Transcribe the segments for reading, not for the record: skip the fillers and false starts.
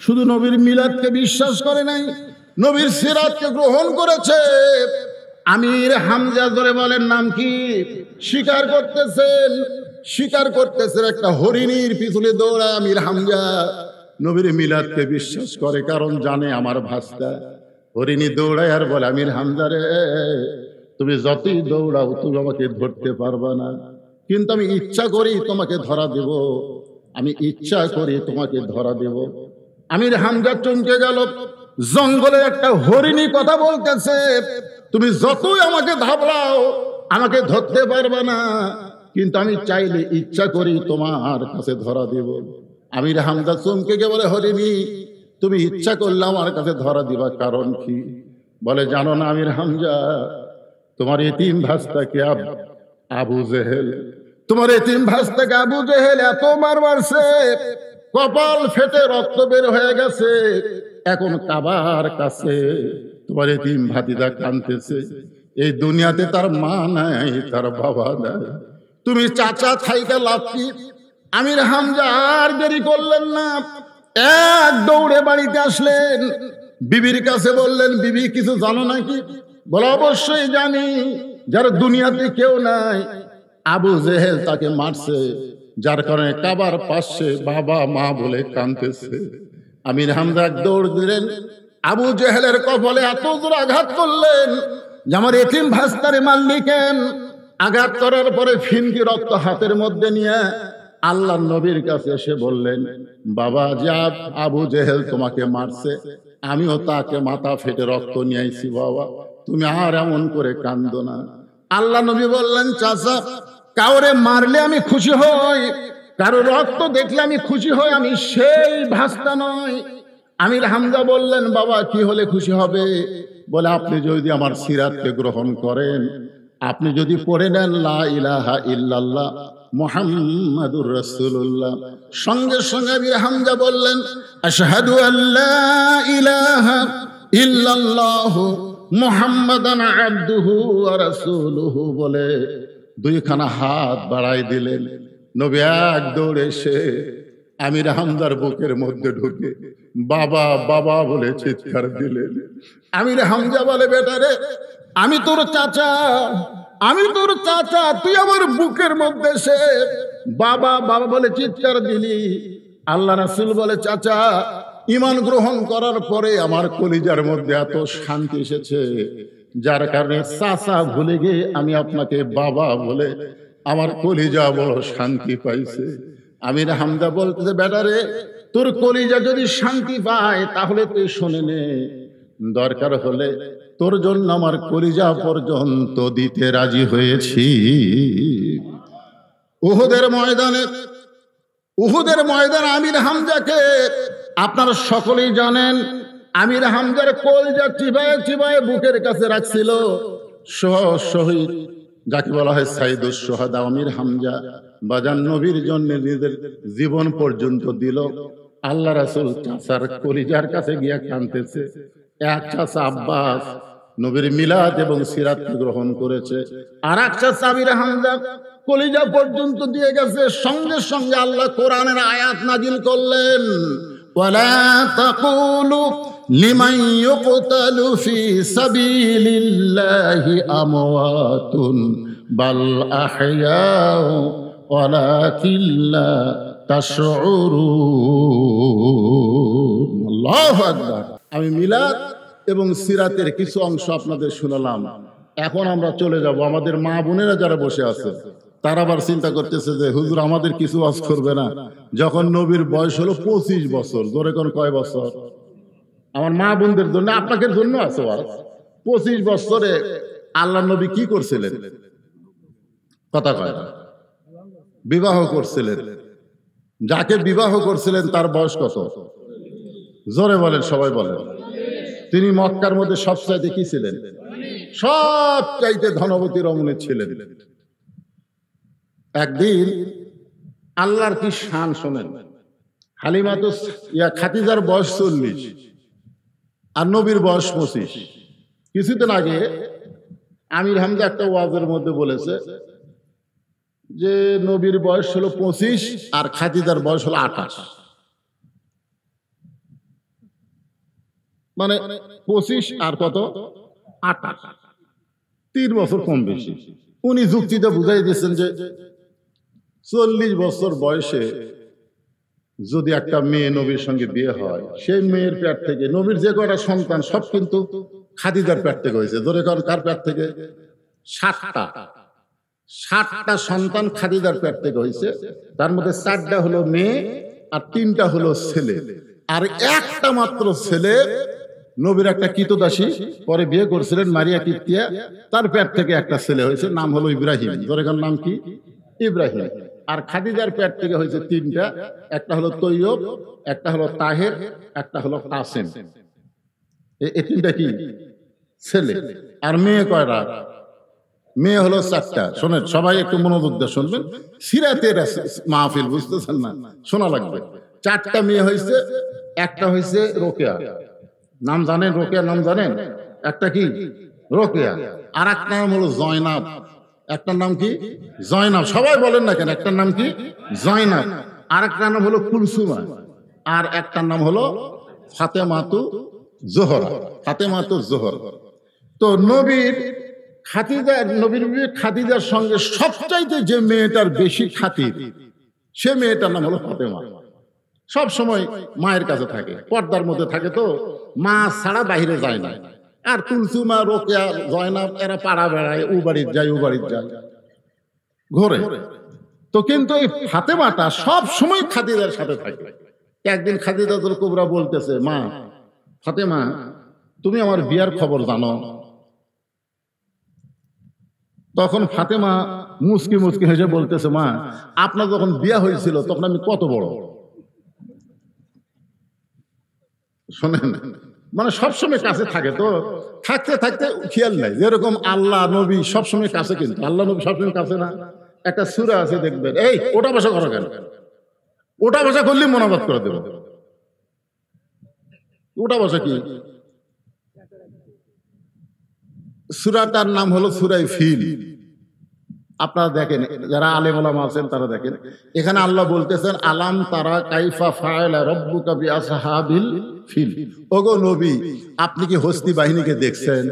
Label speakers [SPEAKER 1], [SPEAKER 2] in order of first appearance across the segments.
[SPEAKER 1] শুধু নবীর মিলাদকে বিশ্বাস করে নাই, নবীর সিরাতকে গ্রহণ করেছে। আমির হামজা ধরে বলেন নাম কি? স্বীকার করতেছেন একটা হরিণীর পিছনে দৌড়ায় আমির হামজা নবীর মিলাদকে বিশ্বাস করে, কারণ জানে আমার ভাস্তা। হরিণী দৌড়ায় আর বলে, আমির হামজা রে, তুমি যতই দৌড়াও তুমি আমাকে ধরতে পারবা না, কিন্তু আমি ইচ্ছা করি তোমাকে ধরা দেব, আমির হামজা চমকে গেল। জঙ্গলে একটা হরিণী কথা বলতেছে, তুমি যতই আমাকে ধাবলাও আমাকে ধরতে পারবে না, কিন্তু আমি চাইলে ইচ্ছা করি তোমার কাছে ধরা দেব। আমির হামজা চমকে গিয়ে বলে, হরিণী তুমি ইচ্ছা করলে আমার কাছে ধরা দিবা, কারণ কি? বলে, জানো না আমির হামজা, তোমার এতিম ভাস্তাকে আবু জেহেল এত মার মারছে, কপাল ফেটে রক্ত বের হয়ে গেছে, এখন কাবার কাছে তোমার এতিম ভাতিজা কাঁদতেছে। এই দুনিয়াতে তার মা নাই, তার বাবা নাই, তুমি চাচা থাইকা লাফি। আমির হামজা আর দেরি করলেন না, এক দৌড়ে বাড়িতে আসলেন, বিবির কাছে বললেন, বিবি কিছু জানো নাকি? বলে, অবশ্যই জানি, যার দুনিয়াতে কেউ নাই আবু জেহেল তাকে মারছে, যার কারণে কাবার পাশে বাবা মা বলে কাঁদতেছে। আমির হামজা এক দৌড় দিলেন, আবু জেহেলের কপালে এত জোর আঘাত করলেন যে আমার এতিম ভাস্তারে মারলি কেন? আঘাত করার পরে ফিনকি রক্ত হাতের মধ্যে নিয়ে আল্লাহর নবীর কাছে এসে বললেন, বাবা, যা আবু জেহেল তোমাকে মারছে, আমিও তাকে মাথা ফেটে রক্ত নিয়ে আইছি, বাবা তুমি আর এমন করে কান্দো না। আল্লাহ নবী বললেন, চাচা, কাউরে মারলে আমি খুশি হই, কারো রক্ত দেখলে আমি খুশি হই, আমি সেই ভাস্তা নই। আমির হামজা বললেন, বাবা কি হলে খুশি হবে? বলে, আপনি যদি আমার সিরাতকে গ্রহণ করেন, আপনি যদি পড়ে নেন লা ইলাহা ইল্লাল্লাহ মুহাম্মাদুর রাসূলুল্লাহ, সঙ্গে সঙ্গে আমির হামজা বললেন, আশহাদু আল্লা ইলাহা ইল্লাল্লাহু মুহাম্মাদান আবদুহু ওয়া রাসূলুহু বলে দুইখানা হাত বাড়াই দিলেন। নবী এক দৌড়ে এসে আমির হামজার বুকের মধ্যে ঢুকে বাবা বাবা বলে চিৎকার দিলেন। আমির হামজা বলে, বেটা রে, আমি তোর চাচা, তুই আমার বুকের মধ্যে এসে বাবা বাবা বলে চিৎকার দিলি। আল্লাহ রাসূল বলে, চাচা, ঈমান গ্রহণ করার পরে আমার কলিজার মধ্যে এত শান্তি এসেছে, যার কারণে চাচা ভুলে গিয়ে আমি আপনাকে বাবা বলে আমার কলিজা বড় শান্তি পাইছে। আমির হামজা বলতেছে, বেটা রে, তোর কলিজা যদি শান্তি পায় তাহলে তুই শুনে নে, দরকার হলে তোর জন্য আমার কলিজা পর্যন্ত দিতে রাজি হয়েছি। উহুদের ময়দানে আমির হামজাকে আপনারা সকলেই জানেন, আমির হামজার কলিজা চিবায়ে চিবায়ে বুকের কাছে রাখছিল শহীদ, যাকে বলা হয় সাইদুস শুহাদা আমির হামজা। বাজান নবীর জন্য নিজের জীবন পর্যন্ত দিল। আল্লাহ রাসূল চাচার কলিজার কাছে গিয়া কাঁদতেছে। এক চাচা আব্বাস নবীর মিলাদ এবং সিরাত গ্রহণ করেছে, আর এক চাচা আমির হামজা কলিজা পর্যন্ত দিয়ে গেছে। সঙ্গে সঙ্গে আল্লাহ কোরআনের আয়াত নাজিল করলেন, ওয়ালা তাকুলু লিমান ইউকতালু ফি সাবিলিল্লাহি আমওয়াতুন বাল আহইয়াউ ওয়ালাকিন লা তাশউরুন। আল্লাহু আকবার। আমি মিলাদ এবং সিরাতের কিছু অংশ আপনাদের শুনালাম। এখন আমরা চলে যাব। আমাদের মা বোনেরা যারা বসে আছে তারা আবার চিন্তা করতেছে যে হুজুর আমাদের কিছু ওয়াজ করবে না, যখন নবীর বয়স হলো 25 বছর। জোরে কোন কয় বছর? আমার মা বোনদের জন্য, আপনাদের জন্য আছে ওয়াজ। 25 বছরে আল্লাহ নবী কি করছিলেন? কথা কয়, বিবাহ করছিলেন। যাকে বিবাহ করছিলেন তার বয়স কত? জোরে বলেন, সবাই বলেন। তিনি মক্কার মধ্যে সবচাইতে কি ছিলেন? সবচাইতে ধনবতী রমণী ছিলেন। একদিন আল্লাহর কি শান শোনেন, হালিমা তো খাদিজার বয়স 40 আর নবীর বয়স 25। কিছুদিন আগে আমির হামজা একটা ওয়াজের মধ্যে বলেছে যে নবীর বয়স হলো 25 আর খাদিজার বয়স হলো 28। মানে 25 আর কত 28, 3 বছর কম বেশি। উনি যুক্তিতে বুঝাই দিয়েছেন যে 40 বছর বয়সে যদি একটা মেয়ে নবীর সঙ্গে বিয়ে হয়, সেই মেয়ের পেট থেকে নবীর যে কটা সন্তান সব কিন্তু খাদিজার পেট থেকে হয়েছে। ধরে কারণ কার পেট থেকে? 7টা সন্তান খাদিজার পেট থেকে হয়েছে। তার মধ্যে 4টা হলো মেয়ে আর 3টা হলো ছেলে। আর একটা মাত্র ছেলে নবীর একটা কৃতদাসী পরে বিয়ে করছিলেন মারিয়া কিপ্তিয়া, তার পেট থেকে একটা ছেলে হয়েছে, নাম হলো ইব্রাহিম। ধরে কার নাম কি? ইব্রাহিম। আর খাদিজার পেট থেকে হয়েছে 3টা, একটা হলো তৈয়ব, একটা হলো তাহের, একটা হলো কাসেম। এই 3টা কি ছেলে। আর মেয়ে কয়টা? মেয়ে হলো 4টা। শোনেন সবাই একটু মনোযোগ দিয়ে শুনবেন, সিরাতের মাহফিল, বুঝতেছেন না? শোনা লাগবে। 4টা মেয়ে হয়েছে, একটা হয়েছে রোকেয়া, নাম জানেন? রোকেয়া নাম জানেন? একটা কি রোকেয়া, আর একটা নাম হলো জয়নাব। একটার নাম কি? জয়নাব। সবাই বলেন না কেন? একটার নাম কি? জয়নাব। আর একটা নাম হলো কুলসুমা, আর একটার নাম হলো ফাতেমাতু জোহরা। ফাতেমাতু জোহরা। তো নবীর খাদিজার সঙ্গে সবচাইতে যে মেয়েটার বেশি খাতির, সে মেয়েটার নাম হলো ফাতেমা। সব সময় মায়ের কাছে থাকে, পর্দার মধ্যে থাকে, তো মা ছাড়া বাইরে যায় না। আর কুলসুমা, রোকেয়া, জয়নাব এরা পাড়া বেড়ায়, ও বাড়ির যায় ও বাড়ির যায়, ঘোরে। তো কিন্তু এই ফাতেমাটা সব সময় খাদিজার সাথে থাকে। একদিন খাদিজাতুল কুবরা বলতেছে, মা ফাতেমা, তুমি আমার বিয়ার খবর জানো? তখন ফাতেমা মুচকি মুচকি হেসে বলতেছে, মা আপনার যখন বিয়া হয়েছিল তখন আমি কত বড়। শোনেন, মানে সবসময় কাছে থাকে, তো থাকতে থাকতে খেয়াল নাই। যেরকম আল্লাহ নবী সবসময় কাছে, কিন্তু আল্লাহ নবী সবসময় কাছে না। একটা সূরা আছে দেখবেন, এই ওটা বসা করো কেন? ওটা বসা করলে মনোবাদ করে দেব। ওটা বসা কি? সূরাটার নাম হলো সূরা ফিল। আপনারা দেখেন, যারা আলেম ওলামা আছেন তারা দেখেন, এখানে আল্লাহ বলতেছেন, আলাম তারা কাইফা ফাআলা রাব্বুকা বিআসহাবিল ফিল। ওগো নবী, আপনি কি হস্তি বাহিনীকে দেখছেন?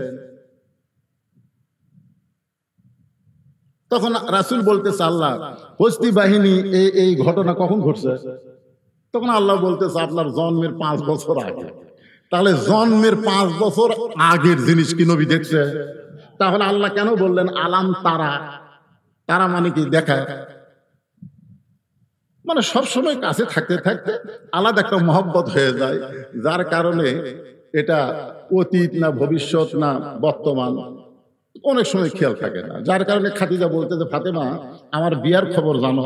[SPEAKER 1] তখন রাসূল বলতেছে, আল্লাহ হস্তি বাহিনী এই ঘটনা কখন ঘটছে? তখন আল্লাহ বলতেছে, আপনার জন্মের 5 বছর আগে। তাহলে জন্মের 5 বছর আগের জিনিস কি নবী দেখছে? তাহলে আল্লাহ কেন বললেন আলাম তারা? তারা মানে কি? দেখা। মানে সবসময় কাছে থাকতে থাকতে আলাদা একটা মহব্বত হয়ে যায়, যার কারণে এটা অতীত না ভবিষ্যৎ না বর্তমান অনেক সময় খেয়াল থাকে না। যার কারণে খাদিজা বলতেছে, ফাতেমা আমার বিয়ার খবর জানো?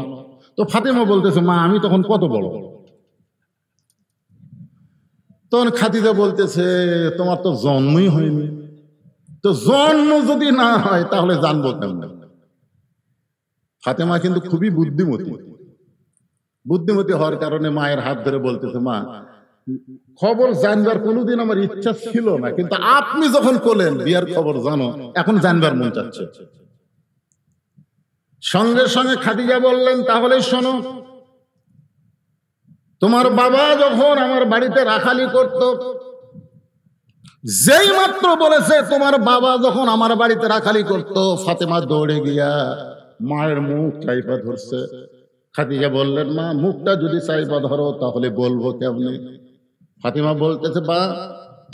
[SPEAKER 1] তো ফাতেমা বলতেছে, মা আমি তখন কত বড়? তখন খাদিজা বলতেছে, তোমার তো জন্মই হয়নি। তো জন্ম যদি না হয় তাহলে জানবো কেমন? ফাতেমা কিন্তু খুবই বুদ্ধিমতী হওয়ার কারণে মায়ের হাত ধরে বলতেছে, মা খবর জানবার কোনোদিন আমার ইচ্ছা ছিল না, কিন্তু আপনি যখন বলেন বিয়ার খবর জানো, এখন জানবার মন চাচ্ছে। সঙ্গে সঙ্গে খাদিজা বললেন, তাহলে শোনো, তোমার বাবা যখন আমার বাড়িতে রাখালি করত, যেই মাত্র বলেছে তোমার বাবা যখন আমার বাড়িতে রাখালি করত, ফাতেমা দৌড়ে গিয়া মায়ের মুখ চাইপা ধরছে। খাদিজা বললেন, মা মুখটা যদি চাইপা ধরো তাহলে বলবো কেমনে? ফাতেমা বলতেছে, বা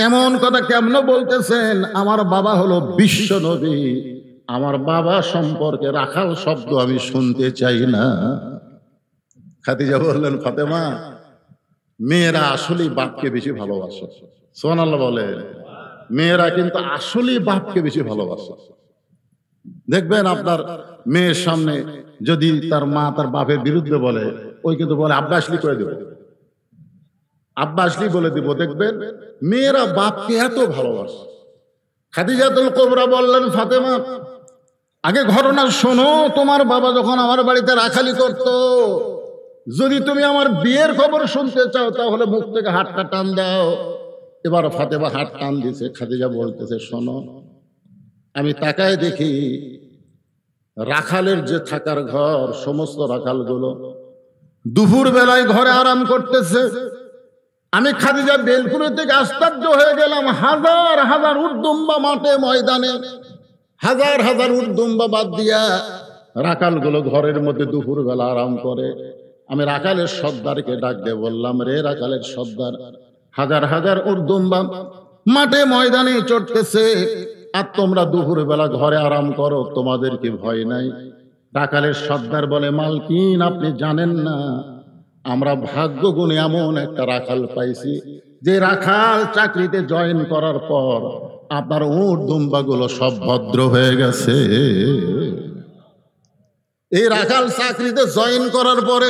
[SPEAKER 1] এমন কথা কেমন বলতেছেন? আমার বাবা হলো বিশ্ব নবী, আমার বাবা সম্পর্কে রাখাল শব্দ আমি শুনতে চাই না। খাদিজা বললেন, ফাতেমা মেয়েরা আসলেই বাপকে বেশি ভালোবাসে। সুবহানাল্লাহ বলে, মেয়েরা কিন্তু আসলেই বাপকে বেশি ভালোবাসে। দেখবেন আপনার মেয়ের সামনে যদি তার মা তার বাপের বিরুদ্ধে বলে, ওই কিন্তু বলে আব্বা আসলি করে দেব, আব্বা আসলি বলে দিব। দেখবেন মেয়েরা বাপকে এত ভালোবাসে। খাদিজাতুল কুবরা বললেন, ফাতেমা আগে ঘটনা শোনো, তোমার বাবা যখন আমার বাড়িতে রাখালি করত, যদি তুমি আমার বিয়ের খবর শুনতে চাও তাহলে মুখ থেকে হাতটা টান দাও। এবার ফাতেমা হাত টান দিছে। খাদিজা বলতেছে, শোনো, আমি তাকায় দেখি রাখালের যে থাকার ঘর, সমস্ত রাখালগুলো দুপুর বেলায় ঘরে আরাম করতেছে, আমি খাদিজা বেলকুনি থেকে আশ্চর্য হয়ে গেলাম। হাজার হাজার উটদুম্বা মাঠে ময়দানে, হাজার হাজার উটদুম্বা বাদ দিয়া রাখালগুলো ঘরের মধ্যে দুপুর বেলা আরাম করে। আমি রাখালের সর্দারকে ডাক দিয়ে বললাম, রে রাখালের সর্দার, হাজার হাজার উটদুম্বা মাঠে ময়দানে চড়তেছে, আর তোমরা দুপুর বেলা ঘরে আরাম করো, তোমাদের কি ভয় নাই? রাখালের সর্দার বলে, মালকিন আপনি জানেন না, আমরা ভাগ্য গুণে এমন একটা রাখাল পাইছি, যে রাখাল চাকরিতে জয়েন করার পর আপনার উট দুম্বা গুলো সব ভদ্র হয়ে গেছে। এই রাখাল চাকরিতে জয়েন করার পরে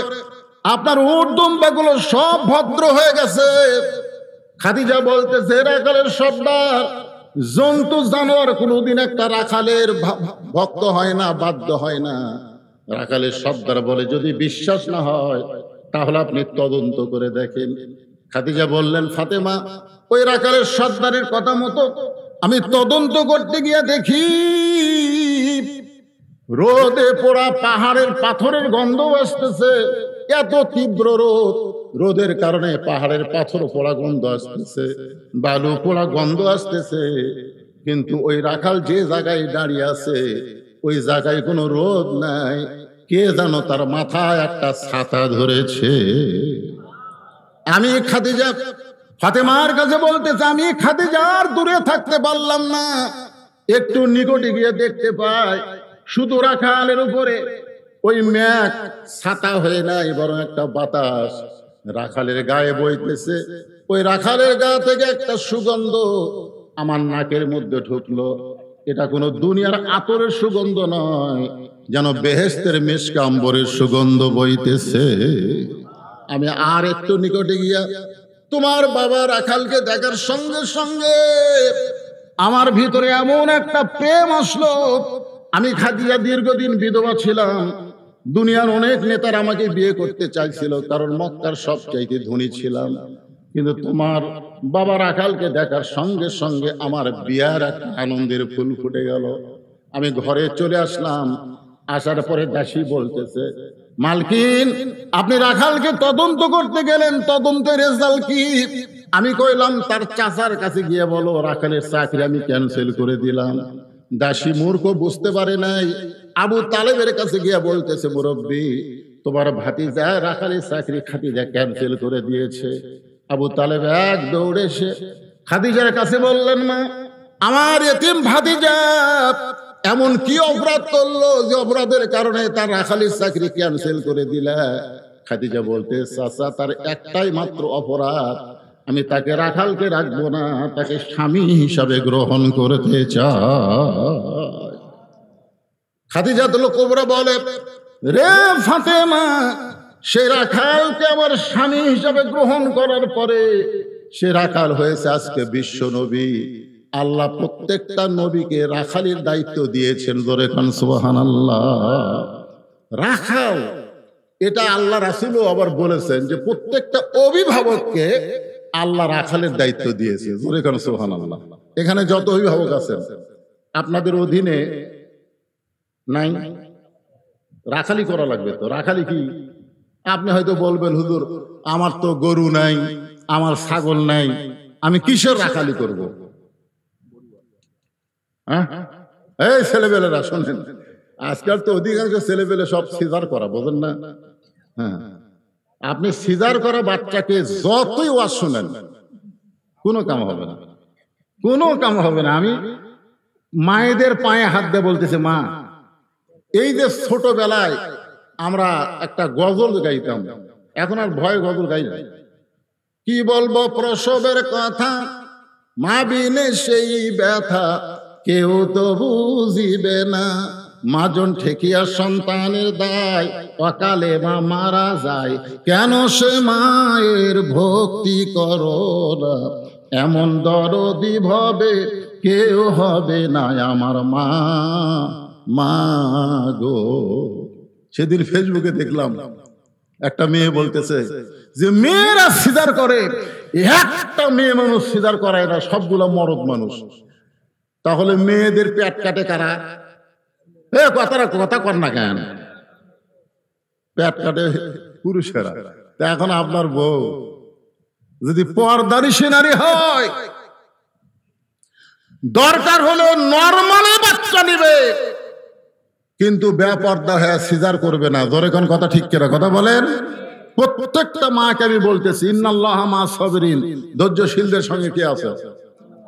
[SPEAKER 1] আপনার উট দুম্বা গুলো সব ভদ্র হয়ে গেছে। খাদিজা বলতেছে, রাখালের সর্দার, জন্তু জানোয়ার কোনোদিন একটা রাখালের ভক্ত হয় না, বাধ্য হয় না। রাখালের সর্দার বলে, যদি বিশ্বাস না হয় তাহলে আপনি তদন্ত করে দেখেন। খাদিজা বললেন, ফাতেমা, ওই রাখালের সর্দারের কথা মতো আমি তদন্ত করতে গিয়ে দেখি রোদে পোড়া পাহাড়ের পাথরের গন্ধ আসতেছে। এত তীব্র রোদ, রোদের কারণে পাহাড়ের পাথর পোড়া গন্ধ আসতেছে, বালু পোড়া গন্ধ আসতেছে, কিন্তু ওই রাখাল যে জায়গায় দাঁড়িয়ে আছে ওই জায়গায় কোনো রোদ নাই। কে জানো তার মাথায় একটা ছাতা ধরেছে। আমি খাদিজা ফাতেমার কাছে বলতেছে, আমি খাদিজা আর দূরে থাকতে পারলাম না, একটু নিকটে গিয়ে দেখতে পাই শুধু রাখালের উপরে ওই মেঘ ছাতা হয়ে নাই, বরং একটা বাতাস রাখালের গায়ে বইতেছে। ওই রাখালের গা থেকে একটা সুগন্ধ আমার নাকের মধ্যে ঢুকলো। এটা কোনো দুনিয়ার আতরের সুগন্ধ নয়, যেন বেহেশতের মিশক আম্বরের সুগন্ধ বইতেছে। আমি আর একটু নিকটে গিয়া তোমার বাবা রাখালকে দেখার সঙ্গে সঙ্গে আমার ভিতরে এমন একটা প্রেম আসলো। আমি খাদিজা দীর্ঘদিন বিধবা ছিলাম, দুনিয়ার অনেক নেতারা আমাকে বিয়ে করতে চাইছিল, কারণ মক্কার সবচাইতে ধনী ছিলাম, কিন্তু তোমার বাবা রাখালকে দেখার সঙ্গে সঙ্গে আমার বিয়ার একটা আনন্দের ফুল ফুটে গেল। আমি ঘরে চলে আসলাম। আসার পরে দাসী বলতেছে, মালকিন আপনি রাখালকে তদন্ত করতে গেলেন, তদন্তের রেজাল্ট কি? আমি কইলাম, তার চাচার কাছে গিয়ে বলো রাখালের চাকরি আমি ক্যান্সেল করে দিলাম। দাসী মূর্খ, বুঝতে পারে নাই। আবু তালেবের কাছে গিয়ে বলতেছে, মুরব্বী তোমার ভাতিজা রাখালের চাকরি খাদিজা ক্যান্সেল করে দিয়েছে। আবু তালেব এক দৌড়ে এসে খাদিজার কাছে বললেন, মা, আমার এতিম ভাতিজা এমন কি অপরাধ করলো যে অপরাধের কারণে তার রাখালের চাকরি ক্যান্সেল করে দিলা? খাদিজা বলতে, চাচা তার একটাই মাত্র অপরাধ, আমি তাকে রাখালকে রাখবো না, তাকে স্বামী হিসাবে গ্রহণ করতে চাই। খাদিজাতুল কুবরা বলে, রে ফাতেমা, সে রাখালকে আমার স্বামী হিসাবে গ্রহণ করার পরে সে রাখাল হয়েছে আজকে বিশ্ব নবী। আল্লাহ প্রত্যেকটা নবীকে রাখালের দায়িত্ব দিয়েছেন, জোরে খান সুবহানাল্লাহ। রাখাল এটা আল্লাহ রাসূলও আবার বলেছেন যে প্রত্যেকটা অভিভাবককে আল্লাহ রাখালের দায়িত্ব দিয়েছে, জোরে খান সুবহানাল্লাহ। এখানে যত অভিভাবক আছেন আপনাদের অধীনে নাই, রাখালি করা লাগবে। তো রাখালি কি? আপনি হয়তো বলবেন, হুজুর আমার তো গরু নাই, আমার ছাগল নাই, আমি কিসের রাখালি করব? হ্যাঁ, এই ছেলেবেলেরা শোনেন, আজকাল তো অধিকাংশ ছেলেবেলে সব সিজার করা, বোঝেন না? হ্যাঁ, আপনি সিজার করা বাচ্চাকে যতই ওয়াজ শোনেন কোনো কাম হবে না, কোনো কাম হবে না। আমি মায়েদের পায়ে হাত দিয়ে বলতেছি, মা, এই যে ছোটবেলায় আমরা একটা গজল গাইতাম, এখন আর ভয় গজল গাই না। কি বলবো প্রসবের কথা, মা বিনে সেই ব্যথা কেউ তো বুঝিবে না, মাজন ঠেকিয়া সন্তানের দায়, অকালে মা মারা যায়, কেন সে মায়ের ভক্তি করো না, এমন দরদি ভবে কেউ হবে না আমার মা, মা গো। সেদিন ফেসবুকে দেখলাম একটা মেয়ে বলতেছে যে মেয়েরা সিজার করে, একটা মেয়ে মানুষ সিজার করায় না, সবগুলো মরদ মানুষ। তাহলে মেয়েদের পেট কাটে কারা? কথা কর না কেন? পেট কাটে পুরুষেরা। তা এখন আপনার বউ যদি পর্দানিশী নারী হয়, দরকার হলো নরমালে বাচ্চা নিবে, কিন্তু বেপর্দা হয়ে সিজার করবে না। জোরে কোন কথা ঠিক কিনা কথা বলেন? প্রত্যেকটা মাকে আমি বলতেছি, ইন্নাল্লাহ মা সাবিরিন, ধৈর্যশীলদের সঙ্গে কি আছে?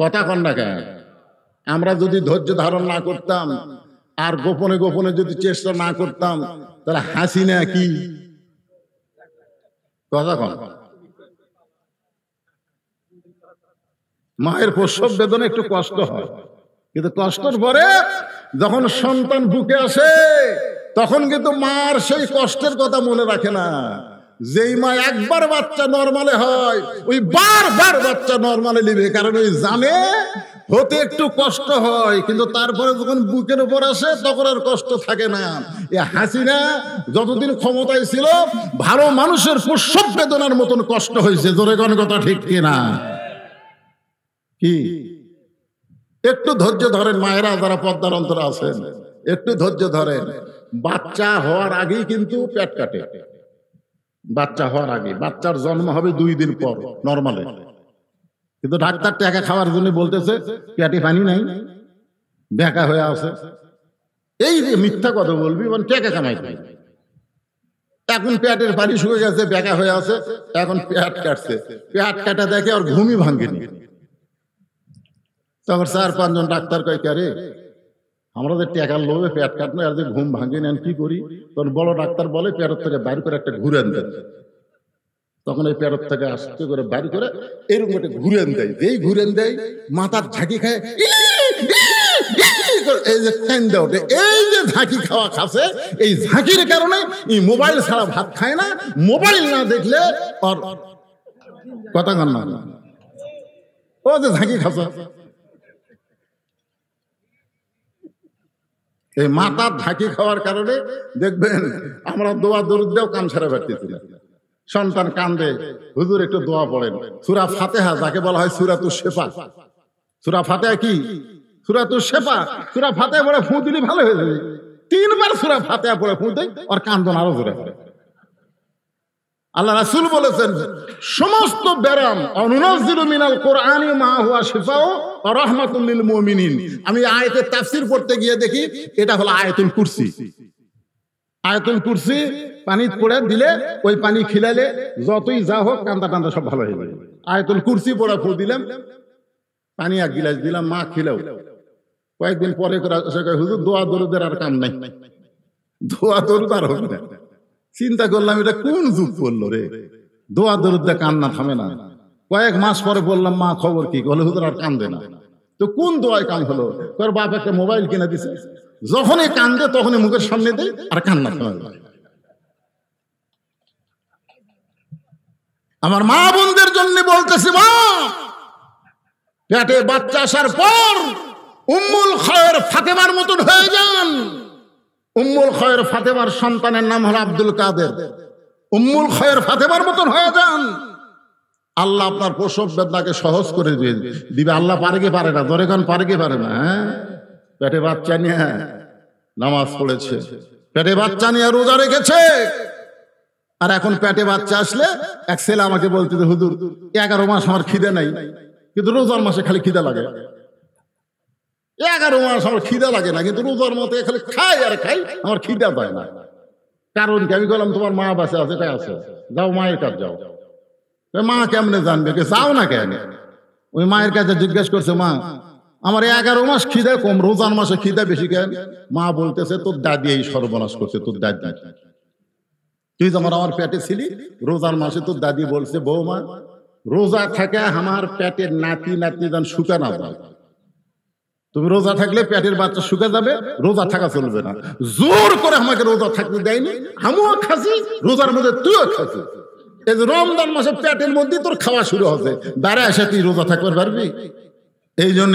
[SPEAKER 1] কথা কন না কেন? আমরা যদি ধৈর্য ধারণ না করতাম আর গোপনে গোপনে যদি চেষ্টা না করতাম, তাহলে হাসিনা কি কথা কন? মায়ের প্রসব বেদনা একটু কষ্ট হয়, কিন্তু কষ্টের পরে যখন সন্তান বুকে আসে তখন কিন্তু মার সেই কষ্টের কথা মনে রাখে না। যেই মা একবার বাচ্চা নরমালে হয়, ওই বারবার বাচ্চা নরমালে নিবে, কারণ ওই জানে হতে একটু কষ্ট হয়, কিন্তু তারপরে যখন বুকের উপর আসে তখন আর কষ্ট থাকে না। এ হাসিনা যতদিন ক্ষমতায় ছিল, ভালো মানুষের প্রসব বেদনার মতন কষ্ট হয়েছে। জোরে কোন কথা ঠিক কিনা? কি একটু ধৈর্য ধরেন মায়েরা, যারা পদ্মার অন্তরে আছেন, একটু ধৈর্য ধরেন। বাচ্চা হওয়ার আগেই কিন্তু পেট কাটে। বাচ্চা হওয়ার আগে, বাচ্চার জন্ম হবে 2 দিন পর নরমালে, কিন্তু ডাক্তার টাকা খাওয়ার জন্য বলতেছে পেটে পানি নাই, বেঁকা হয়ে আছে। এই যে মিথ্যা কথা বলবি, মানে টাকা কামাইতে। এখন পেটের পানি শুকে গেছে, বেঁকা হয়ে আছে, এখন পেট কাটছে। পেট কাটা দেখে আর ঘুমই ভাঙ্গেনি। তখন 4-5 জন ডাক্তার কয়, কে আমরা যে টাকার লোভে পেট কাটনো, আর যে ঘুম ভাঙে নেন, কি করি? তখন বড় ডাক্তার বলে পেটের থেকে বাইর করে একটা ঘুরেন দেন। তখন এই পেটের থেকে আস্তে করে বাইর করে এরকম একটা ঘুরেন দেয়। যেই ঘুরেন দেয়, মাথার ঝাঁকি খায়, এই যে ওঠে। এই যে ঝাঁকি খাওয়া খাচ্ছে, এই ঝাঁকির কারণে এই মোবাইল ছাড়া ভাত খায় না। মোবাইল না দেখলে আর কথা গান না, ও যে ঝাঁকি খাচ্ছে। এই মাথার ঝাঁকি খাওয়ার কারণে দেখবেন আমরা দোয়া দরুদ দেও কাম ছাড়া পারতেছি না। সন্তান কান্দে, হুজুর একটু দোয়া পড়েন। সূরা ফাতিহা, যাকে বলা হয় সূরাতুশ শিফা। সূরা ফাতিহা কি? সূরাতুশ শিফা। সূরা ফাতিহা পড়ে ফু দিলে ভালো হয়ে যাবে। 3 বার সূরা ফাতিহা পড়ে ফু দেয়, আর কান্দন আরো জোরে করে। আল্লাহ রাসূল বলেছেন, সমস্ত ব্যারাম অনুনাজ্জিলু মিনাল কোরআনি মা হুয়া শিফাউ ওয়া রাহমাতুল লিল মুমিনিন। আমি আয়াতের তাফসীর পড়তে গিয়ে দেখি এটা হলো আয়াতুল কুরসি। আয়াতুল কুরসি পানি পড়ে দিলে, ওই পানি খিলালে যতই যা হোক কান্দা টান্দা সব ভালো হয়ে যাবে। আয়াতুল কুরসি পড়া ফু দিলাম, পানি 1 গিলাস দিলাম, মা খিলাও। কয়েকদিন পরে করে হুজুর দোয়া দরুদের আর কাম নাই, দোয়া দরুদ আর হবে না। চিন্তা করলাম এটা কোন যুগ করলো রে, দোয়া দরুদ কান্না থামে না। কয়েক মাস পরে বললাম, মা খবর কি? বলে হুজুর আর কান্দে না। তো কোন দোয়ায় কাম হলো? তোর বাপ একটা মোবাইল কিনে দিছে, যখনই কান্দে তখনই মুখের সামনে দেয় আর কান্না থামে না। আমার মা বোনদের জন্য বলতেছি, মা পেটে বাচ্চা আসার পর উম্মুল খায়র ফাতেমার মতন হয়ে যান। উম্মুল খায়র ফাতেমার সন্তানের নাম হলো আব্দুল কাদের। উম্মুল খায়র ফাতেমার মতন হয়ে যান। আল্লাহ আপনার প্রসব বেদনাকে সহজ করে দিবে। আল্লাহ পারে কি পারে না? জোরে গান পারে কি পারে না? হ্যাঁ, পেটে বাচ্চা নিয়ে নামাজ পড়েছে, পেটে বাচ্চা নিয়ে রোজা রেখেছে, আর এখন পেটে বাচ্চা আসলে এক ছেলে আমাকে বলতে, হুজুর 11 মাস আমার খিদে নাই, কিন্তু রোজার মাসে খালি খিদে লাগে। 11 মাস আমার খিদে লাগে না, কিন্তু রোজার মতে খালি খাই আর খাই, আমার খিদে পায় না। কারণ কি? আমি বললাম, তোমার মা বাসে আছে, তাই আছে, যাও মায়ের কাছে যাও। মা কেমনে জানবে? যাও না কেন? ওই মায়ের কাছে জিজ্ঞেস করছে, মা আমার 11 মাস খিদে কম, রোজার মাসে খিদে বেশি কেন? মা বলতেছে, তোর দাদি এই সর্বনাশ করছে, তোর দাদি। তুই যখন আমার পেটে ছিলি রোজার মাসে, তোর দাদি বলছে, বৌমা রোজা থাকে আমার পেটের নাতি নাতনি যেন শুকা না যায়। তুমি রোজা থাকলে পেটের বাচ্চা শুকা যাবে, রোজা থাকা চলবে না। জোর করে আমাকে রোজা থাকতে দেয়নি, আমিও খাসি, রোজার মধ্যে তুইও খাসি। এই যে রমজান মাসে পেটের মধ্যে তোর খাওয়া শুরু হবে, দাঁড়া এসে তুই রোজা থাকতে পারবি? এই জন্য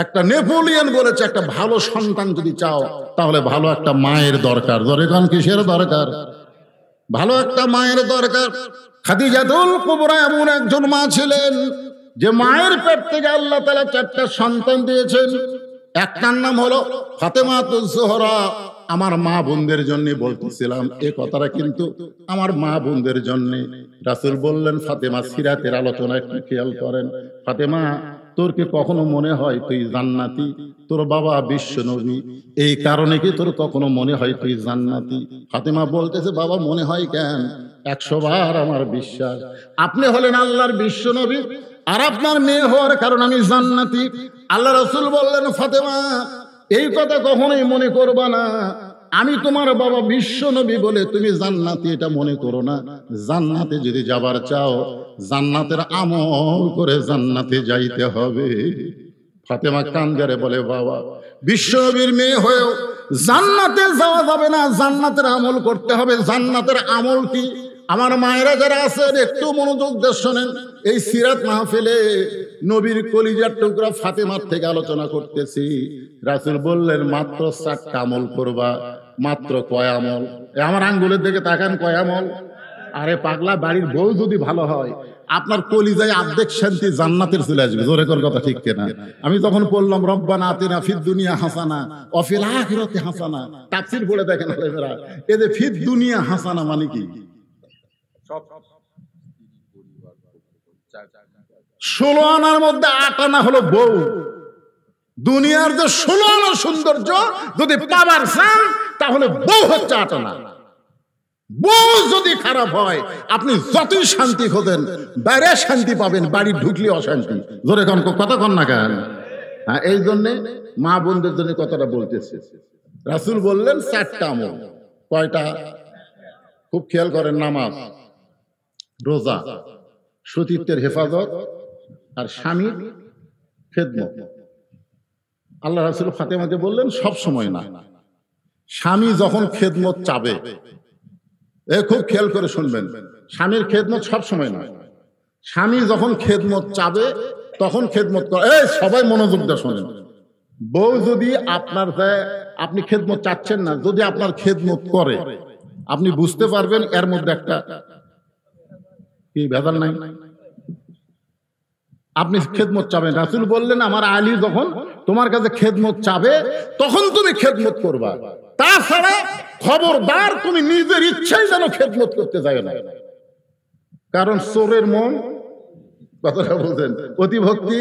[SPEAKER 1] একটা নেপোলিয়ন বলেছে, একটা ভালো সন্তান যদি চাও তাহলে ভালো একটা মায়ের দরকার। ধরে কান কিসের দরকার? ভালো একটা মায়ের দরকার। খাদিজাতুল কুবরা এমন একজন মা ছিলেন যে মায়ের পেট থেকে আল্লাহ তাআলা 4টা সন্তান দিয়েছেন। একটার নাম হলো ফাতেমাতুজ জোহরা, আমার মা বোনদের জন্য বলতেছিলাম, এ কথাটা কিন্তু আমার মা বোনদের জন্য। রাসূল বললেন, ফাতেমা সিরাতের আলোচনা একটু খেয়াল করেন। ফাতেমা, তোর কি কখনো মনে হয় তুই জান্নাতি? তোর বাবা বিশ্ব নবী, এই কারণে কি তোর কখনো মনে হয় তুই জান্নাতি? ফাতেমা বলতেছে, বাবা মনে হয় কেন, 100 বার আমার বিশ্বাস আপনি হলেন আল্লাহর বিশ্ব নবী, আর আপনার মেয়ে হওয়ার কারণ আমি জান্নাতি। আল্লাহ রাসূল বললেন, ফাতেমা এই কথা কখনোই মনে করবা না, আমি তোমার বাবা বিশ্ব নবী বলে তুমি জান্নাতি এটা মনে করো না। জান্নাতে যদি যাবার চাও, জান্নাতের আমল করে জান্নাতে যাইতে হবে। ফাতেমা কান্দারে বলে, বাবা বিশ্ব নবীর মেয়ে হয়েও জান্নাতে যাওয়া যাবে না, জান্নাতের আমল করতে হবে। জান্নাতের আমল কি? আমার মায়েরা যারা আছেন একটু মনোযোগ দিয়ে শোনেন। এই সিরাত মাহফিলে নবীর কলিজার টুকরা ফাতেমার থেকে আলোচনা করতেছি। রাসূল বললেন, মাত্র 4টা আমল করবা। মাত্র কয় আমল? আমার আঙ্গুলের দিকে তাকান, কয় আমল? আরে পাগলা, বাড়ির বউ যদি ভালো হয়, আপনার কলিজায় অর্ধেক শান্তি জান্নাতের চলে আসবে। জোরে কর কথা, ঠিক কিনা? আমি তখন বললাম, রব্বানা আতিনা ফিদ দুনিয়া হাসানা ওয়া ফিল আখিরাতি হাসানা। তাফসীর পড়ে দেখেন আলেমেরা, এই যে ফিদ দুনিয়া হাসানা মানে কি? 16 আনার মধ্যে 8 আনা হলো বউ। দুনিয়ার যে 16 আনা সৌন্দর্য যদি পাবার চান, তাহলে বউ হচ্ছে 8 আনা। বউ যদি খারাপ হয়, আপনি যতই শান্তি খোঁজেন, বাইরে শান্তি পাবেন, বাড়ি ঢুকলে অশান্তি। জোরে কোন কথা কন না কেন? হ্যাঁ, এই জন্যে মা বোনদের জন্য কথাটা বলতেছে। রাসূল বললেন 4টা আমল। কয়টা? খুব খেয়াল করেন। নামাজ, রোজা, সতীত্বের হেফাজত, আর স্বামীর খেদমত। আল্লাহ রাসূল ফাতেমাকে বললেন, সব সময় না, স্বামী যখন খেদমত চাবে, খুব খেয়াল করে শুনবেন, স্বামীর খেদমত সব সময় নয়। স্বামী যখন খেদমত চাবে তখন খেদমত করে। সবাই মনোযোগ দিয়ে শোনেন। বউ যদি আপনার, আপনি খেদমত চাচ্ছেন না, যদি আপনার খেদমত করে, আপনি বুঝতে পারবেন এর মধ্যে একটা কি ভেজাল নাই। আপনি খেদমত চাবেন। রাসূল বললেন, আমার আলী যখন তোমার কাছে খেদমত চাবে, তখন তুমি খেদমত করবা। তাছাড়া খবরদার তুমি নিজের ইচ্ছায় যেন খেদমত করতে যাও না। কারণ চোরের মন, কথাটা বলছেন, অতিভক্তি।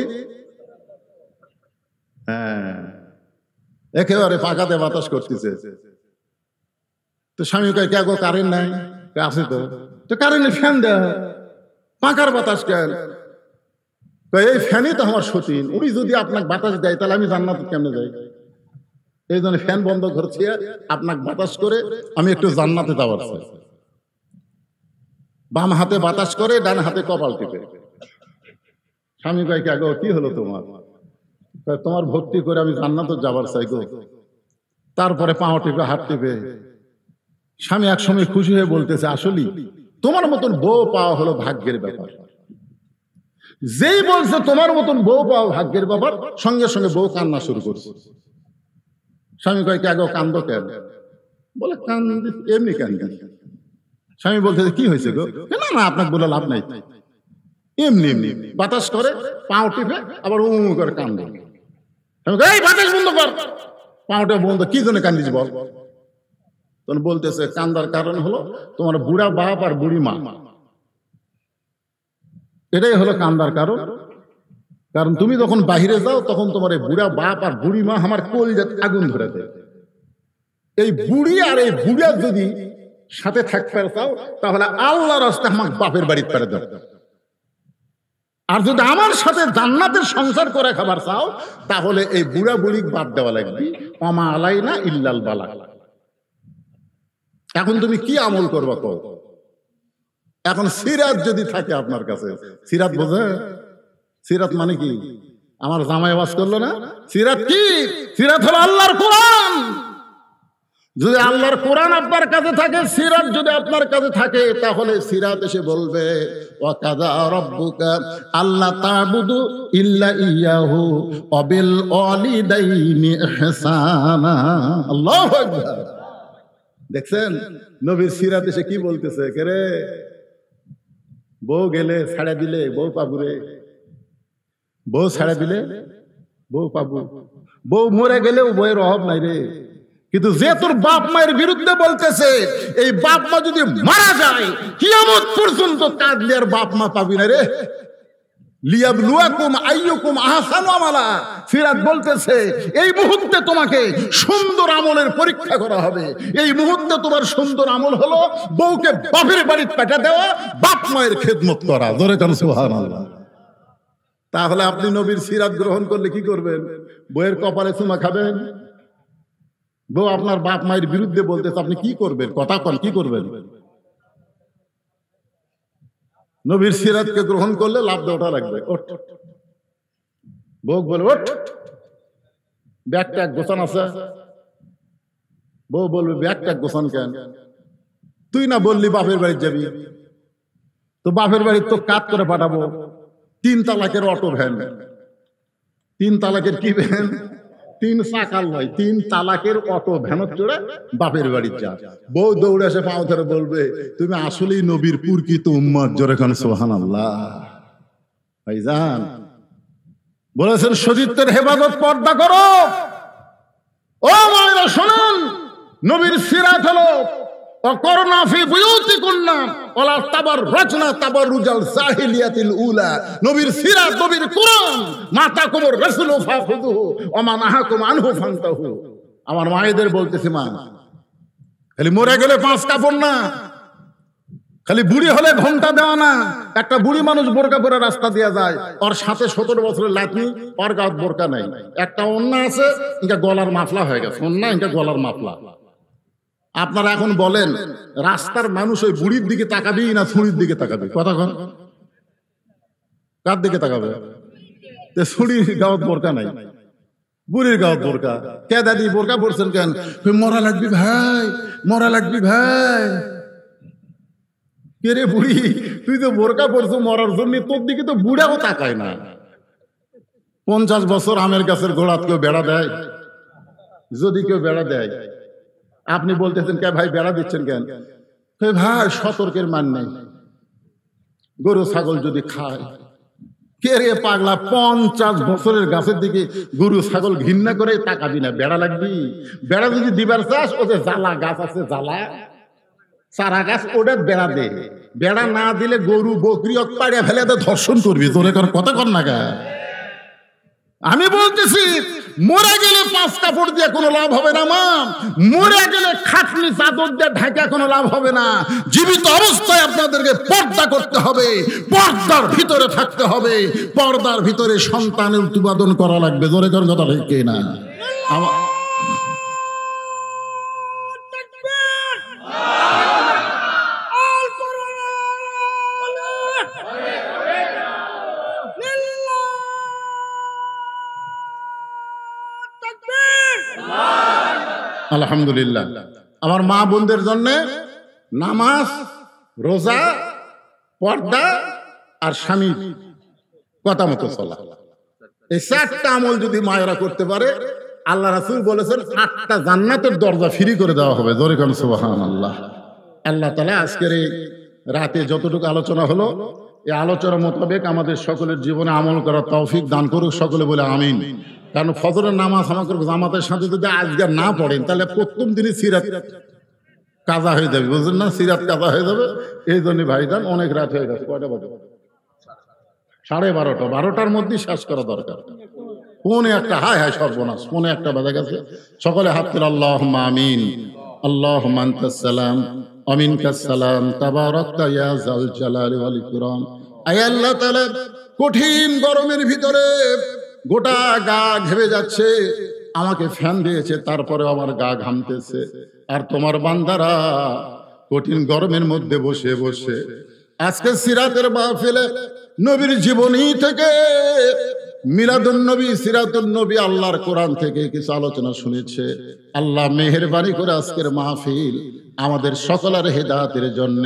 [SPEAKER 1] হ্যাঁ, একেবারে পাকাতে বাতাস করতেছে। তো স্বামী কয়, কে গো কারেন্ট নাই? আছে তো কারেন্টের ফ্যান দেয়, পাকার বাতাস কেন? এই ফ্যানই তো আমার সতীন, উনি যদি আপনাকে বাতাস দেয় তাহলে আমি জান্নাতে কেমনে যাই? এই জন্য ফ্যান বন্ধ করছি, আপনাকে বাতাস করে আমি একটু জান্নাতে যাওয়ার চাই। বাম হাতে বাতাস করে, ডান হাতে কপাল টিপে। স্বামী কয়, কে গো কি হলো তোমার? তোমার ভক্তি করে আমি জান্নাতে যাবার চাই গো। তারপরে পাও টিপে, হাত টিপে। স্বামী একসময় খুশি হয়ে বলতেছে, আসলে তোমার মতন বউ পাওয়া হলো ভাগ্যের ব্যাপার। যেই বলছে তোমার মতন বউ পাওয়া ভাগ্যের ব্যাপার, সঙ্গে সঙ্গে বউ কান্না শুরু করছে। স্বামী কয়, কে গো কান্দো কেন? বলে, কান্দি এমনি কান্দি। স্বামী বলতেছে, কি হয়েছে গো? না না, আপনাকে বলে লাভ নাই, এমনি এমনি। বাতাস করে, পাও টিপে, আবার করে কান্দে। এই বাতাস বন্ধ কর, পাওটা বন্ধ। কি জন্য কান্দিস বল? তখন বলতেছে, কান্দার কারণ হলো তোমার বুড়া বাপ আর বুড়ি মা, এটাই হলো কান্দার কারণ। কারণ তুমি যখন বাহিরে যাও, তখন তোমার এই বুড়া বাপ আর বুড়ি মা আমার কলিজাতে আগুন ধরে দেয়। এই বুড়ি আর এই বুড়া যদি সাথে থাকতে চাও, তাহলে আল্লাহর রাস্তায় আমার বাপের বাড়িতে পেরে দাও। আর যদি আমার সাথে জান্নাতের সংসার করে খাবার চাও, তাহলে এই বুড়া বুড়ি বাদ দেওয়া লাগবে। ওমা আলাইনা ইল্লাল বালাগ। এখন তুমি কি আমল করবা? তো এখন সিরাত যদি থাকে আপনার কাছে, সিরাত বোঝে? সিরাত মানে কি? আমার জামাই ওয়াজ করলো না, সিরাত কি? সিরাত হলো আল্লাহর কোরআন। যদি আল্লাহর কোরআন আপনার কাছে থাকে, সিরাত যদি আপনার কাছে থাকে, তাহলে সিরাত এসে বলবে, ওয়া কাযা রাব্বুকা আল্লা তা'বুদু ইল্লা ইয়াহু ওয়া বিল ওয়ালিদাইনি ইহসানা। আল্লাহু আকবার। দেখছেন নবীর সিরাত এসে কি বলতেছে? কে রে, বউ গেলে ছাড়া দিলে বউ পাবু রে, বউ ছাড়া দিলে বউ পাবু। বউ মরে গেলেও বউয়ের অভাব নাই রে। কিন্তু যে তোর বাপ মায়ের বিরুদ্ধে বলতেছে, এই বাপ মা যদি মারা যায় কিয়ামত পর্যন্ত কাঁদলে আর বাপ মা পাবি না রে। লিয়াবলুয়াকুম আইয়ুকুম আহসানু আমালা, সিরাত বলতেছে এই মুহূর্তে তোমাকে সুন্দর আমলের পরীক্ষা করা হবে। এই মুহূর্তে তোমার সুন্দর আমল হলো বউকে বাপের বাড়িতে পাঠা দেওয়া, বাপ মায়ের খেদমত করা। জোরে কান সুবহানাল্লাহ। তাহলে আপনি নবীর সিরাত গ্রহণ করলে কি করবেন? বউয়ের কপালে চুমা খাবেন? বউ আপনার বাপ মায়ের বিরুদ্ধে বলতেছে, আপনি কি করবেন? কথা কন, কি করবেন? নবীর সিরাতকে গ্রহণ করলে লাভ দেওয়াটা লাগবে। ওঠ, বউ বলে ওঠ, ব্যাগটা এক গোছান আছে। বউ বলবে ব্যাগটা এক গোছান কেন? তুই না বললি বাপের বাড়ি যাবি, তো বাপের বাড়ি তো কাজ করে পাঠাবো। 3 তালাকের অটো ভ্যান, 3 তালাকের কি ভ্যান? 3 চাকার নয়, 3 তালাকের অটো ভ্যানত চড়ে বাপের বাড়ি যা। বউ দৌড়ে এসে পাও ধরে বলবে, তুমি আসলেই নবীর প্রকৃত উম্মত। জোরে কান সুবহানাল্লাহ। ভাইজান বলেছেন সতীত্বের হেফাজত পর্দা করো। ও মায়েরা শোনেন, নবীর সিরাত হলো অকরনা ফি বুয়ুতিকুন্না ওয়ালা তাবাররাজনা তাবাররুজাল জাহিলিয়াতিল উলা। নবীর সিরাত, নবীর কোরআন, মাতাকুমুর রাসূলু ফাখুযুহু ওয়া মা নাহাকুম আনহু ফান্তাহু। আমার মায়েদের বলতেছি, মা খালি মরে গেলে 5 কাপড় না, খালি বুড়ি হলে ঘন্টা দেওয়া না। একটা বুড়ি মানুষ বোরকা পরে রাস্তা দিয়ে যায়, ওর সাথে 17 বছরের লাঠি, ওর গায়ে বোরকা নাই, একটা ওন্না আছে, এটা গলার মাফলা হয়ে গেছে, ওন্না এটা গলার মাফলা। আপনারা এখন বলেন রাস্তার মানুষ ওই বুড়ির দিকে তাকাবি না ছুরির দিকে তাকাবে? কথা কন, কার দিকে তাকাবে? ছুরির গাওয়াত বোরকা নাই, বুড়ির গাওয়াত বোরকা। কে দাদি বোরকা পড়ছেন কেন? মরা লাগবি ভাই, মরা লাগবি ভাই। কে রে বুড়ি, তুই তো বোরকা পড়ছো মরার জন্য, তোর দিকে তো বুড়াও তাকায় না। 50 বছর আমের গাছের গোড়াত কেউ বেড়া দেয়? যদি কেউ বেড়া দেয়, আপনি বলতেছেন কে ভাই বেড়া দিচ্ছেন কেন? ভাই সতর্কের মান নেই, গরু ছাগল যদি খায়। কে রে পাগলা, 50 বছরের গাছের দিকে গরু ছাগল ঘৃণা করে তাকাবি না? বেড়া লাগবি? বেড়া যদি দিবার চাস, ও যে জ্বালা গাছ আছে, জ্বালা চারা গাছ, ওটা বেড়া দে। বেড়া না দিলে গরু বকরি পাড়িয়া ফেলে ধর্ষণ করবি। তোর কথা কর না গা। আমি বলতেছি মরে গেলে 5 কাপড় দিয়ে কোনো লাভ হবে না মা, মরে গেলে খাটনি চাদর দিয়ে ঢাকা কোনো লাভ হবে না। জীবিত অবস্থায় আপনাদেরকে পর্দা করতে হবে, পর্দার ভিতরে থাকতে হবে, পর্দার ভিতরে সন্তানের উৎপাদন করা লাগবে। জোরে কর কথা ঠিক না? আলহামদুলিল্লাহ। আমার মা বোনদের জন্য নামাজ, রোজা, পর্দা আর স্বামীর কথা মতো চলা, এই 4টা আমল যদি মায়েরা করতে পারে, আল্লাহ রাসূল বলেছেন 8টা জান্নাতের দরজা ফ্রি করে দেওয়া হবে। জোরে কান সুবহানাল্লাহ। আল্লাহ তাআলা আজকের এই রাতে যতটুকু আলোচনা হলো, এই আলোচনা মোতাবেক আমাদের সকলের জীবনে আমল করার তৌফিক দান করুক। সকলে বলে আমিন। কারণ ফজরের নামাজ আমাদের জামাতের সাথে যদি আজকে না পড়েন, তাহলে প্রথম দিনই সিরাত কাজা হয়ে যাবে, বুঝলেন না? সিরাত কাজা হয়ে যাবে। এই জন্য ভাইজান অনেক রাত হয়ে গেছে। কয়টা বাজে? 12:30। 12টার মধ্যে শেষ করা দরকার। 1:45, হায় হায় সর্বনাশ, 1:45 বাজে গেছে। সকলে হাত তুলে আল্লাহুম্মা আমিন। আল্লাহুম্মা আনতাস সালাম ওয়া মিনকাস সালাম, তাবারাকতা ইয়া যাল জালালি ওয়াল ইকরাম। আয় আল্লাহ তাআলা, কঠিন গরমের ভিতরে গোটা গা ঘেমে যাচ্ছে, আমাকে ফ্যান দিয়েছে, তারপরে আমার গা ঘামতেছে। আর তোমার বান্দারা কঠিন গরমের মধ্যে বসে বসে আজকে সিরাতের মাহফিলে নবীর জীবনী থেকে, মিলাদুন নবী, সিরাতুন নবী, আল্লাহর কোরআন থেকে কিছু আলোচনা শুনেছে। আল্লাহ মেহেরবানি করে আজকের মাহফিল আমাদের সকলের হেদায়েতের জন্য,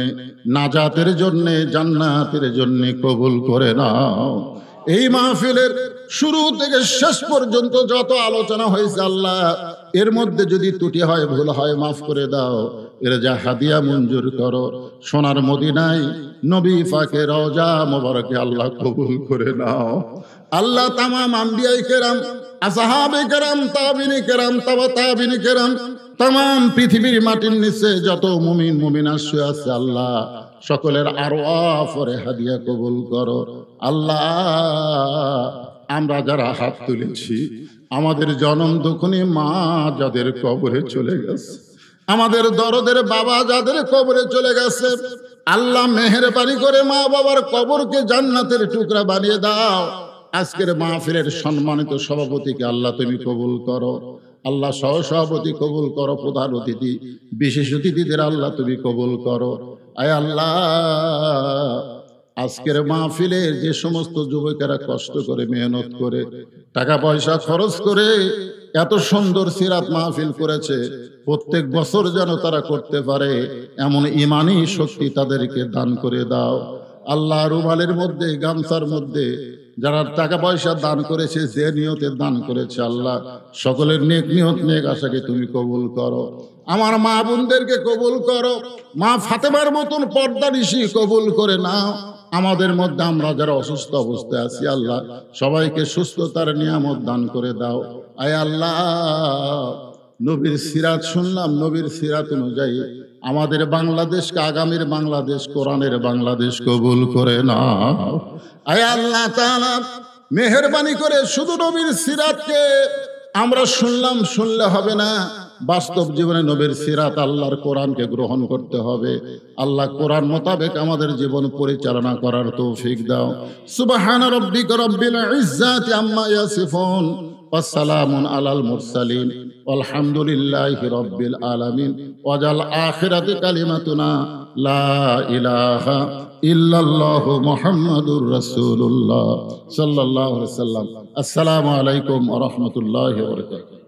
[SPEAKER 1] নাজাতের জন্য, জান্নাতের জন্য কবুল করে নাও। এই মাহফিলের শুরু থেকে শেষ পর্যন্ত যত আলোচনা হয়েছে আল্লাহ, এর মধ্যে যদি ত্রুটি হয়, ভুল হয়, মাফ করে দাও। এর যা হাদিয়া মঞ্জুর করো, সোনার মদিনায় নবী পাকের রওজা মোবারকে আল্লাহ কবুল করে নাও। আল্লাহ তামাম আম্বিয়ায়ে কেরাম, আসহাবে কেরাম, তাবিনে কেরাম, তাবা তাবিনে কেরাম, তাম পৃথিবীর মাটির নিচে যত মুমিন মুমিনা শুয়ে আছে আল্লাহ সকলের আরওয়াহ পরে হাদিয়া কবুল করো। আল্লাহ আমরা যারা হাত তুলেছি, আমাদের জনম দুঃখিনী মা যাদের কবরে চলে গেছে, আমাদের দরদের বাবা যাদের কবরে চলে গেছে, আল্লাহ মেহেরবানি করে মা বাবার কবরকে জান্নাতের টুকরা বানিয়ে দাও। আজকের মাহফিলের সম্মানিত সভাপতিকে আল্লাহ তুমি কবুল করো। আল্লাহ সহসভাপতি কবুল করো, প্রধান অতিথি বিশেষ অতিথিদের আল্লাহ তুমি কবুল করো। আয় আল্লাহ, আজকের মাহফিলে যে সমস্ত যুবকেরা কষ্ট করে মেহনত করে টাকা পয়সা খরচ করে এত সুন্দর সিরাত মাহফিল করেছে, প্রত্যেক বছর যেন তারা করতে পারে এমন ইমানি শক্তি তাদেরকে দান করে দাও। আল্লাহ রুমালের মধ্যে, গামছার মধ্যে যারা টাকা পয়সা দান করেছে, যে নিয়তে দান করেছে, আল্লাহ সকলের নেক নিয়ত নেক আশাকে তুমি কবুল করো। আমার মা বোনদেরকে কবুল করো, মা ফাতেমার মতন পর্দা নিশি কবুল করে নাও। আমাদের মধ্যে আমরা যারা অসুস্থ অবস্থায় আছি আল্লাহ সবাইকে সুস্থতার নিয়ামত দান করে দাও। আয় আল্লাহ, নবীর সিরাত শুনলাম, নবীর সিরাত অনুযায়ী আমাদের বাংলাদেশকে আগামীর বাংলাদেশ, কোরআনের বাংলাদেশ কবুল করে নাও। আয় আল্লাহ তাআলা মেহেরবানি করে শুধু নবীর সিরাতকে আমরা শুনলাম, শুনলে হবে না, বাস্তব জীবনে নবীর সিরাত আল্লাহর কোরআনকে গ্রহণ করতে হবে। আল্লাহ কোরআন মোতাবেক আমাদের জীবন পরিচালনা করার তৌফিক দাও। সুবহানা রাব্বিকা রাব্বিল ইজ্জাতি আম্মা ইয়াসিফুন ওয়া সালামুন আলাল মুরসালিন আলহামদুলিল্লাহি রাব্বিল আলামিন। ওয়াজাল আখিরাতি কালিমাতুনা লা ইলাহা ইল্লাল্লাহু মুহাম্মাদুর রাসূলুল্লাহ সাল্লাল্লাহু আলাইহি ওয়াসাল্লাম। আসসালামু আলাইকুম ওয়া রাহমাতুল্লাহি ওয়া বারাকাতুহু।